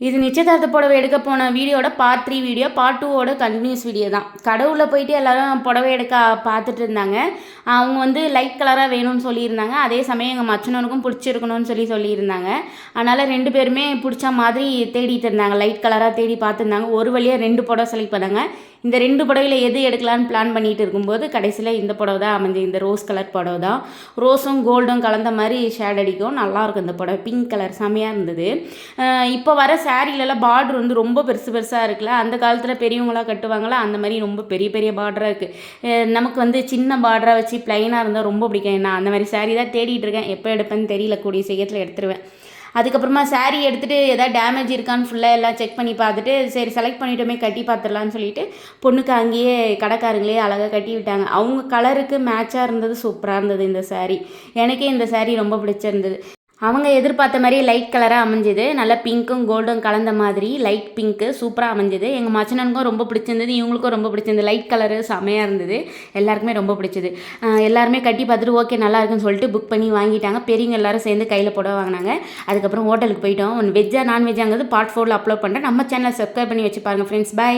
இது நிச்சயதார்த்த புடவை எடுக்க போன வீடியோட பார்ட் 3 வீடியோ. பார்ட் 2வோட கண்டினியூஸ் வீடியோ தான். கடவுளில் போயிட்டு எல்லோரும் புடவை எடுக்க பார்த்துட்டு இருந்தாங்க. அவங்க வந்து லைட் கலராக வேணும்னு சொல்லியிருந்தாங்க. அதே சமயம் எங்கள் மச்சனனுக்கும் பிடிச்சிருக்கணும்னு சொல்லியிருந்தாங்க. அதனால் 2 பேருமே பிடிச்ச மாதிரி தேடிட்டு இருந்தாங்க. லைட் கலராக தேடி பார்த்துருந்தாங்க. ஒரு வழியாக 2 புடவை செலக்ட் பண்ணாங்க. இந்த 2 புடவையில் எது எடுக்கலான்னு பிளான் பண்ணிகிட்டு இருக்கும்போது கடைசியில் இந்த புடவை தான் அமைஞ்சு. இந்த ரோஸ் கலர் புடவை தான். ரோஸும் கோல்டும் கலந்த மாதிரி ஷேட் அடிக்கும். நல்லாயிருக்கும் இந்த புடவை. பிங்க் கலர் செமையாக இருந்தது. இப்போ வர சாரீலலாம் பார்டர் வந்து ரொம்ப பெருசு பெருசாக இருக்குல்ல, அந்த காலத்தில் பெரியவங்களாம் கட்டுவாங்களா, அந்த மாதிரி ரொம்ப பெரிய பெரிய பார்டராக இருக்குது. நமக்கு வந்து சின்ன பார்டராக வச்சு ப்ளைனாக இருந்தால் ரொம்ப பிடிக்கும். நான் அந்த மாதிரி சாரீ தான் தேடிட்டு இருக்கேன். எப்போ எடுப்பேன்னு தெரியல, கூடிய சீக்கிரத்தில் எடுத்துருவேன். அதுக்கப்புறமா சாரீ எடுத்துகிட்டு எதாவது டேமேஜ் இருக்கான்னு ஃபுல்லாக எல்லாம் செக் பண்ணி பார்த்துட்டு சரி செலக்ட் பண்ணிட்டோமே கட்டி பார்த்துடலான்னு சொல்லிட்டு பொண்ணுக்கு அங்கேயே கடைக்காரங்களே அழகாக கட்டி விட்டாங்க. அவங்க கலருக்கு மேட்சாக இருந்தது, சூப்பராக இருந்தது இந்த சாரீ. எனக்கே இந்த சாரீ ரொம்ப பிடிச்சிருந்தது. அவங்க எதிர்பார்த்த மாதிரி லைட் கலராக அமைஞ்சுது. நல்லா பிங்க்கும் கோல்டும் கலந்த மாதிரி லைட் பிங்க்கு சூப்பராக அமைஞ்சுது. எங்கள் மச்சனனுக்கும் ரொம்ப பிடிச்சிருந்தது, இவங்களுக்கும் ரொம்ப பிடிச்சிருந்தது. லைட் கலரு செமையாக இருந்தது, எல்லாருக்குமே ரொம்ப பிடிச்சது. எல்லாருமே கட்டி பார்த்துட்டு ஓகே நல்லா இருக்குன்னு சொல்லிட்டு புக் பண்ணி வாங்கிட்டாங்க. பெரியவங்க எல்லாரும் சேர்ந்து கையில் போட வாங்கினாங்க. அதுக்கப்புறம் ஹோட்டலுக்கு போயிட்டோம். வெஜ்ஜா நான்வெஜ்ஜாங்கிறது பார்ட் 4ல் அப்லோட் பண்ணுறேன். நம்ம சேனலை சப்ஸ்கிரைப் பண்ணி வச்சு பாருங்கள் ஃப்ரெண்ட்ஸ். பை.